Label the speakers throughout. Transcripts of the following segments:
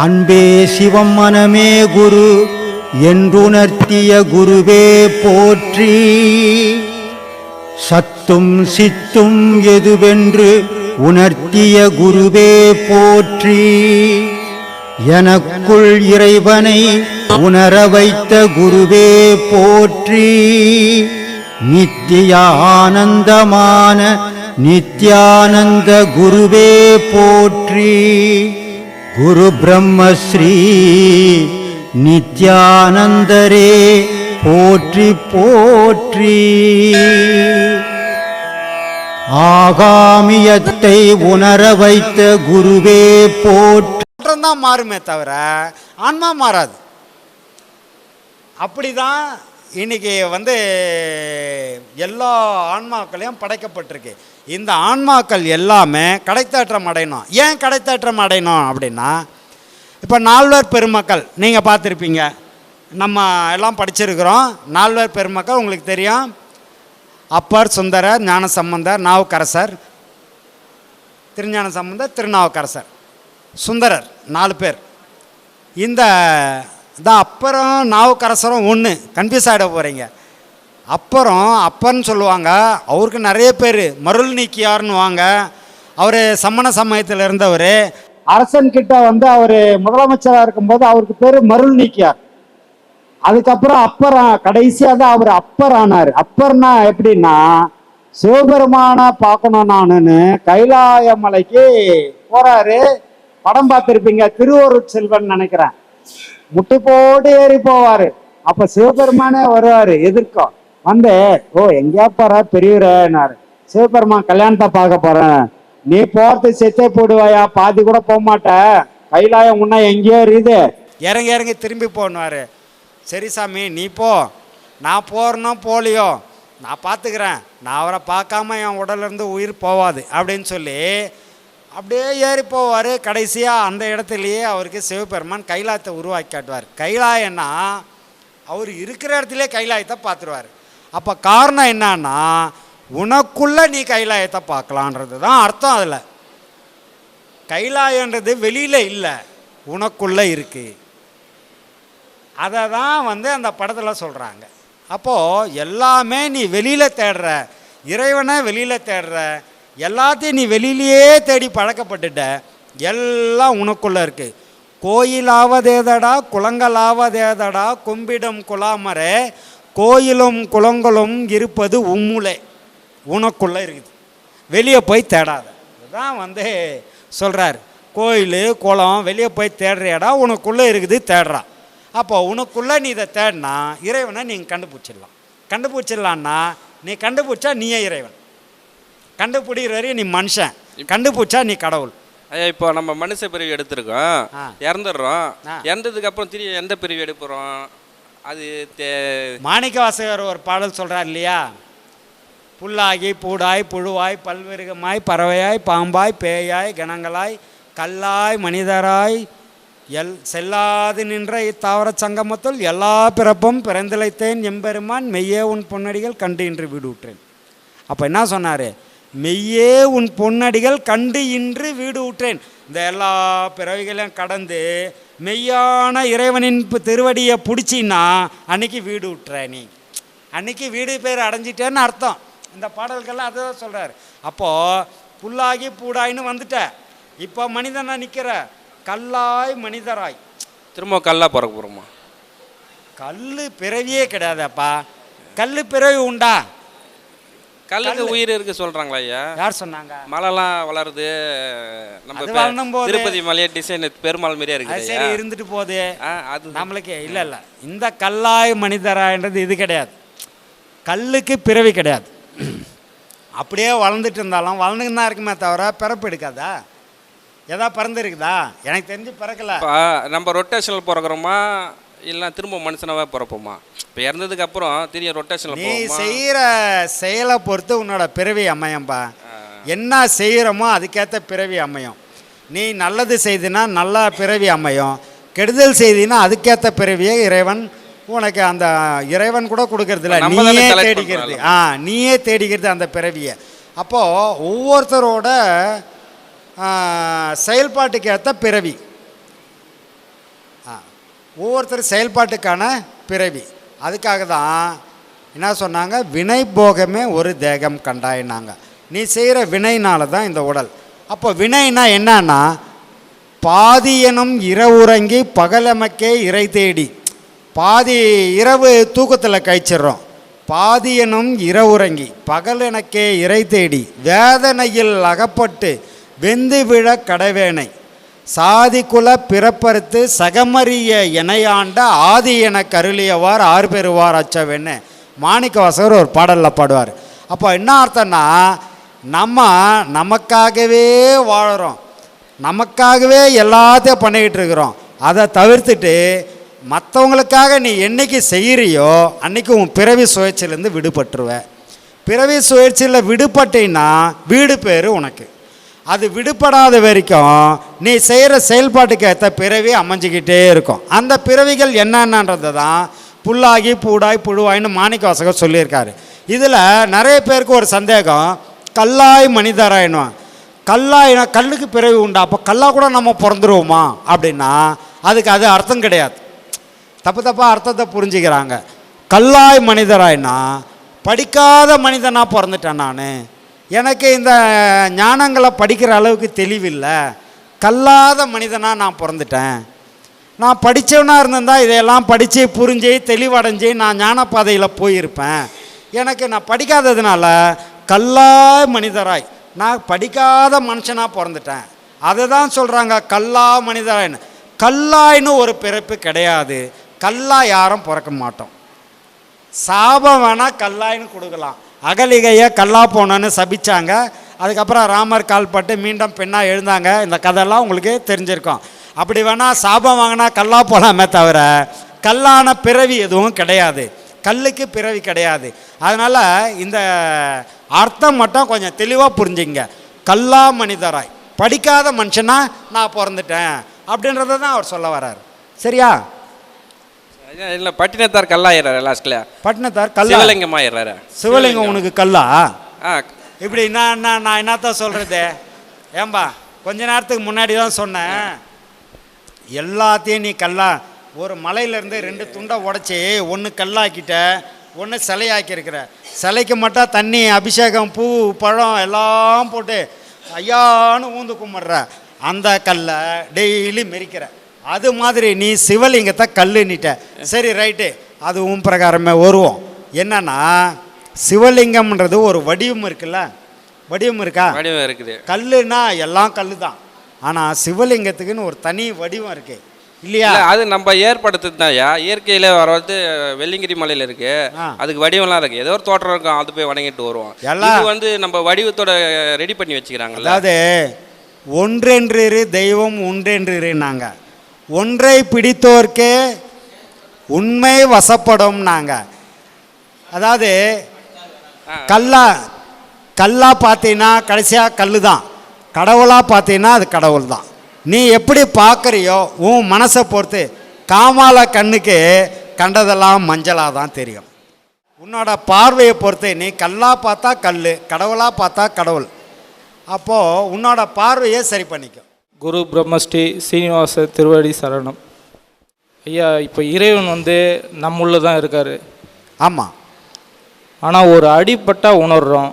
Speaker 1: அன்பே சிவம் மனமே குரு என்றுணர்த்திய குருவே போற்றி. சத்தும் சித்தும் எதுவென்று உணர்த்திய குருவே போற்றி. எனக்குள் இறைவனை உணர வைத்த குருவே போற்றி. நித்திய ஆனந்தமான நித்யானந்த குருவே போற்றி. குரு பிரம்மஸ்ரீ நித்யானந்தரே போற்றி போற்றி. ஆகாமியத்தை உணர வைத்த குருவே போற்றி.
Speaker 2: தான் மாறுமே தவிர ஆன்மா மாறாது. அப்படிதான் இன்னைக்கு எல்லா ஆன்மாக்களையும் படைக்கப்பட்டிருக்கு. இந்த ஆன்மாக்கள் எல்லாமே கடைத்தேற்றம் அடையணும். ஏன் கடைத்தேற்றம் அடையணும் அப்படின்னா, இப்போ நால்வர் பெருமக்கள் நீங்கள் பார்த்துருப்பீங்க, நம்ம எல்லாம் படிச்சிருக்கிறோம். நால்வர் பெருமக்கள் உங்களுக்கு தெரியும். அப்பர், சுந்தரர், ஞானசம்பந்தர், நாவுக்கரசர், திருஞான சம்பந்தர், திருநாவுக்கரசர், சுந்தரர், 4 பேர். இந்த அப்பரும் நாவுக்கரசரும் ஒன்று, கன்ஃபியூஸ் ஆகிட போகிறீங்க. அப்பர்னு சொல்லுவாங்க, அவருக்கு நிறைய பேர். மருள் நீக்கியார்னு வாங்க, அவர் சமண சமயத்தில் இருந்தவர். அரசன்கிட்ட அவர் முதலமைச்சராக இருக்கும்போது அவருக்கு பேர் மருள் நீக்கியார். அதுக்கப்புறம் அப்பர், கடைசியாக தான் அவர் அப்பர் ஆனார். அப்பர்னா எப்படின்னா, சிவபெருமானை பார்க்கணும் நானுன்னு கைலாய மலைக்கு போறாரு. படம் பார்த்துருப்பீங்க, திருவொருட் செல்வன் நினைக்கிறேன். முட்டி போட்டு ஏறி போவாரு. அப்ப சிவபெருமானே வருவாரு எதிர்க்கும். ஓ எங்கேயா போற பெரியவரேனாரு. சிவபெருமான் கல்யாணத்தை பார்க்க போறேன். நீ போறது செத்தே போடுவாயா, பாதி கூட போக மாட்ட, கைலாயம் முன்னா எங்கேயோ இருக்குது, இறங்கி இறங்கி திரும்பி போனாரு. சரி சாமி நீ போ, நான் போறனோ போலியோ நான் பார்த்துக்கிறேன், நான் அவரை பார்க்காம என் உடலேருந்து உயிர் போவாது அப்படின்னு சொல்லி அப்படியே ஏறி போவார். கடைசியாக அந்த இடத்துலையே அவருக்கு சிவபெருமான் கைலாயத்தை உருவாக்கி காட்டுவார். கைலாயன்னா அவர் இருக்கிற இடத்துலையே கைலாயத்தை பார்த்துருவார். அப்போ காரணம் என்னன்னா, உனக்குள்ளே நீ கைலாயத்தை பார்க்கலான்றது தான் அர்த்தம். அதில் கைலாயன்றது வெளியில் இல்லை, உனக்குள்ளே இருக்குது. அதை தான் அந்த படத்தில் சொல்கிறாங்க. அப்போது எல்லாமே நீ வெளியில் தேடுற, இறைவனை வெளியில் தேடுற, எல்லாத்தையும் நீ வெளியிலேயே தேடி பழக்கப்பட்டுட்ட. எல்லாம் உனக்குள்ளே இருக்குது. கோயிலாவதேதடா குளங்களாவதேதடா கும்பிடும் குலாமரே, கோயிலும் குளங்களும் இருப்பது உம்முலே, உனக்குள்ளே இருக்குது, வெளியே போய் தேடாத. இதுதான் சொல்கிறார். கோயில் குளம் வெளியே போய் தேடுறியாடா, உனக்குள்ளே இருக்குது, தேடுறா. அப்போ உனக்குள்ளே நீ இதை தேடினா இறைவனை நீங்கள் கண்டுபிடிச்சிடலாம். கண்டுபிடிச்சிடலான்னா நீ கண்டுபிடிச்சா நீயே இறைவன், கண்டுபிடிக்கிற வரையும் நீ மனுஷன், கண்டுபிடிச்சா நீ கடவுள்.
Speaker 3: ஐயா இப்போ நம்ம மனுஷ பிரிவு எடுத்திருக்கோம், இறந்துடுறோம். இறந்ததுக்கு அப்புறம் திரும்பி எந்த பிரிவு எடுப்புறோம்? அது
Speaker 2: மாணிக்க வாசகர் ஒரு பாடல் சொல்கிறார் இல்லையா, புல்லாகி பூடாய் புழுவாய் பல்விருகமாய் பறவையாய் பாம்பாய் பேயாய் கணங்களாய் கல்லாய் மனிதராய் செல்லாது நின்ற இத்தாவர சங்கமத்துள் எல்லா பிறப்பும் பிறந்திழைத்தேன் எம்பெருமான் மெய்யே உன் பொன்னடிகள் கண்டு இன்று வீடு விட்டேன். அப்போ என்ன சொன்னார்? மெய்யே உன் பொன்னடிகள் கண்டு இன்று வீடு விட்டேன். இந்த எல்லா பிறவிகளையும் கடந்து மெய்யான இறைவனின் திருவடியை பிடிச்சின்னா அன்னைக்கு வீடு விட்டுற, நீ அன்னைக்கு வீடு பேர் அடைஞ்சிட்டேன்னு அர்த்தம். இந்த பாடல்கள்லாம் அதை தான் சொல்கிறார். அப்போது புல்லாகி பூடாயின்னு வந்துட்ட, இப்போ மனிதனா நிற்கிற, கல்லாய் மனிதராய்
Speaker 3: திரும்ப கல்லா பிறக்க போகிறோமா?
Speaker 2: கல் பிறவியே கிடையாதப்பா. கல் பிறவி உண்டா?
Speaker 3: கல்லுக்கு உயிர் இருக்கு சொல்றாங்களா ஐயா?
Speaker 2: யார் சொன்னாங்க?
Speaker 3: மலைலாம் வளருது, நம்ம திருப்பதி மலையே டிசைன் பெருமாள் மாதிரியா இருக்கு.
Speaker 2: சரி இருந்துட்டு போகுது, அது நம்மளுக்கு இல்லை இல்லை. இந்த கல்லாய் மனிதரான்றது இது கிடையாது. கல்லுக்கு பிறவி கிடையாது. அப்படியே வளர்ந்துட்டு இருந்தாலும் வளர்ந்துட்டு தான் இருக்குமே தவிர பிறப்பு எடுக்காதா? ஏதாவது பிறந்து இருக்குதா? எனக்கு தெரிஞ்சு பிறக்கல.
Speaker 3: நம்ம ரொட்டேஷனில் பிறக்கிறோமா இல்லை திரும்ப மனுஷனாவே பிறப்போமா? இப்போ இறந்ததுக்கு அப்புறம் திரும்ப ரொட்டேஷனில்
Speaker 2: நீ செய்கிற செயலை பொறுத்து உன்னோட பிறவி அமையும்பா. என்ன செய்கிறோமோ அதுக்கேற்ற பிறவி அமையும். நீ நல்லது செய்தினா நல்ல பிறவி அமையும், கெடுதல் செய்தினா அதுக்கேற்ற பிறவியை இறைவன் உனக்கு அந்த இறைவன் கூட கொடுக்கறதில்ல, நீயே தேடிக்கிறது. நீயே தேடிக்கிறது அந்த பிறவியை. அப்போது ஒவ்வொருத்தரோட செயல்பாட்டுக்கு ஏற்ற பிறவி. ஒவ்வொருத்தர் செயல்பாட்டுக்கான பிறவி. அதுக்காக தான் என்ன சொன்னாங்க, வினை போகமே ஒரு தேகம் கண்டாயினாங்க. நீ செய்கிற வினைனால தான் இந்த உடல். அப்போ வினைனா என்னன்னா, பாதியனும் இரவுறங்கி பகலமக்கே இறை தேடி. பாதி இரவு தூக்கத்தில் கழிச்சிட்றோம். பாதியனும் இரவுறங்கி பகலெனக்கே இறை தேடி வேதனையில் அகப்பட்டு வெந்து விழ கடவேனை சாதிக்குல பிறப்பறுத்து சகமறிய இணையாண்ட ஆதி என கருளியவார் ஆறு பெறுவார் அச்சவென்னு மாணிக்க வாசகர் ஒரு பாடலில் பாடுவார். அப்போ என்ன அர்த்தம்னா, நமக்காகவே வாழறோம், நமக்காகவே எல்லாத்தையும் பண்ணிக்கிட்டு இருக்கிறோம். அதை தவிர்த்துட்டு மற்றவங்களுக்காக நீ என்னைக்கு செய்கிறியோ அன்றைக்கி உன் பிறவி சுழற்சியிலேருந்து விடுபட்டுருவ. பிறவி சுழற்சியில் விடுபட்டீன்னா வீடு பேர் உனக்கு. அது விடுபடாத வரைக்கும் நீ செய்கிற செயல்பாட்டுக்கு ஏற்ற பிறவி அமைஞ்சிக்கிட்டே இருக்கும். அந்த பிறவிகள் என்னென்னன்றது தான் புல்லாகி பூடாய் புழுவாயின்னு மாணிக்க வாசகர் சொல்லியிருக்காரு. இதில் நிறைய பேருக்கு ஒரு சந்தேகம், கல்லாய் மனிதராயினும். கல்லாயினா கல்லுக்கு பிறவி உண்டா, அப்போ கல்லாக கூட நம்ம பிறந்துருவோமா அப்படின்னா அதுக்கு அது அர்த்தம் கிடையாது. தப்பாக அர்த்தத்தை புரிஞ்சுக்கிறாங்க. கல்லாய் மனிதராயினா படிக்காத மனிதனாக பிறந்துட்டேன் நான், எனக்கு இந்த ஞானங்களை படிக்கிற அளவுக்கு தெளிவில்லை, கல்லாத மனிதனாக நான் பிறந்துட்டேன். நான் படித்தவனாக இருந்திருந்தால் இதையெல்லாம் படித்து புரிஞ்சு தெளிவடைஞ்சு நான் ஞான பாதையில் போயிருப்பேன். எனக்கு நான் படிக்காததுனால கல்லாய் மனிதராய் நான் படிக்காத மனுஷனாக பிறந்துட்டேன். அதை தான் சொல்கிறாங்க கல்லா மனிதராயின்னு. கல்லாயின்னு ஒரு பிறப்பு கிடையாது. கல்லாக யாரும் பிறக்க மாட்டோம். சாபம் வேணால் கல்லாயின்னு கொடுக்கலாம். அகலிகையை கல்லா போனோன்னு சபிச்சாங்க. அதுக்கப்புறம் ராமர் கால்பட்டு மீண்டும் பெண்ணாக எழுந்தாங்க. இந்த கதையெல்லாம் உங்களுக்கு தெரிஞ்சிருக்கும். அப்படி வேணால் சாபம் வாங்கினா கல்லா போகலாமே தவிர கல்லான பிறவி எதுவும் கிடையாது. கல்லுக்கு பிறவி கிடையாது. அதனால் இந்த அர்த்தம் மட்டும் கொஞ்சம் தெளிவாக புரிஞ்சுங்க. கல்லா மனிதராய் படிக்காத மனுஷனாக நான் பிறந்துட்டேன் அப்படின்றத தான் அவர் சொல்ல வர்றார். சரியா?
Speaker 3: இல்லை, பட்டினத்தார் கல்லாயிடுறாரு லாஸ்ட்ல.
Speaker 2: பட்டினத்தார் கல்லா
Speaker 3: சிவலிங்கம் ஆயிடுறாரு.
Speaker 2: சிவலிங்கம் உனக்கு கல்லா? இப்படி நான் என்னத்தான் சொல்கிறது? ஏம்பா கொஞ்ச நேரத்துக்கு முன்னாடி தான் சொன்னேன், எல்லாத்தையும் நீ கல்லா ஒரு மலையிலேருந்து 2 துண்டை உடச்சி ஒன்று கல்லாக்கிட்ட, ஒன்று சிலையாக்கியிருக்கிற. சிலைக்கு மட்டும் தண்ணி அபிஷேகம் பூ பழம் எல்லாம் போட்டு ஐயான்னு ஊந்து கும்பிட்ற. அந்த கல்லை டெய்லி மெரிக்கிற. அது மாதிரி நீ சிவலிங்கத்தை கல்லுன்னிட்ட. சரி ரைட்டு, அது உன் பிரகாரமே வருவோம். என்னன்னா சிவலிங்கம்ன்றது ஒரு வடிவம் இருக்குல்ல, வடிவம் இருக்கா?
Speaker 3: வடிவம் இருக்குது.
Speaker 2: கல்லுன்னா எல்லாம் கல்லு தான். ஆனால் சிவலிங்கத்துக்குன்னு ஒரு தனி வடிவம் இருக்கு இல்லையா?
Speaker 3: அது நம்ம ஏற்படுத்துது தான். இயற்கையில் வர்றது வெள்ளிங்கிரி மலையில் இருக்கு, அதுக்கு வடிவம்லாம் இருக்கு. ஏதோ ஒரு தோற்றம் இருக்கும், அது போய் வணங்கிட்டு வருவோம். எல்லாம் நம்ம வடிவத்தோட ரெடி பண்ணி வச்சுக்கிறாங்க.
Speaker 2: அதாவது ஒன்றென்று தெய்வம் ஒன்றென்றுனாங்க, ஒன்றை பிடித்தோர்க்கே உண்மை வசப்படும் நாங்க. அதாவது கல்லா பார்த்தீங்கன்னா கடைசியாக கல்லு தான், கடவுளாக பார்த்தீங்கன்னா அது கடவுள் தான். நீ எப்படி பார்க்குறியோ உன் மனசை பொறுத்து. காமால கண்ணுக்கு கண்டதெல்லாம் மஞ்சளாக தான் தெரியும். உன்னோட பார்வையை பொறுத்து நீ கல்லாக பார்த்தா கல், கடவுளாக பார்த்தா கடவுள். அப்போது உன்னோட பார்வையை சரி பண்ணிக்கும்.
Speaker 4: குரு பிரம்மஸ்ரீ சீனிவாச திருவடி சரணம். ஐயா, இப்போ இறைவன் நம்முள்ள தான் இருக்கார்.
Speaker 2: ஆமாம்.
Speaker 4: ஆனால் ஒரு அடிப்பட்டால் உணர்கிறோம்.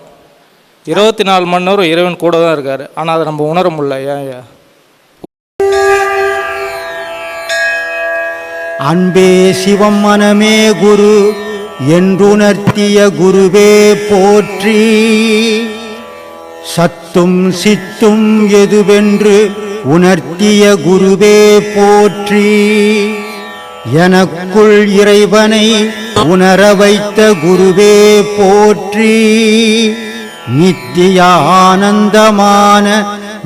Speaker 4: 24 மணி நேரம் இறைவன் கூட தான் இருக்கார். ஆனால் அதை நம்ம உணர முடியல. ஏன் ஐயா?
Speaker 1: அன்பே சிவம் மனமே குரு என்றுணர்த்திய குருவே போற்றி. சத்தும் சித்தும் எதுவென்று உணர்த்திய குருவே போற்றி. எனக்குள் இறைவனை உணர வைத்த குருவே போற்றி. நித்திய ஆனந்தமான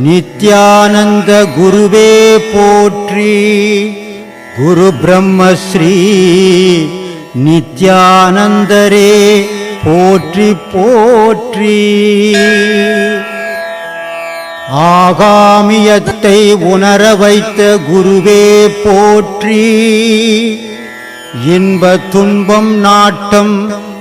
Speaker 1: நித்யானந்த குருவே போற்றி. குரு பிரம்மஸ்ரீ நித்யானந்தரே போற்றி போற்றி. ஆகாமியத்தை உணர வைத்த குருவே போற்றி. இன்ப துன்பம் நாட்டம்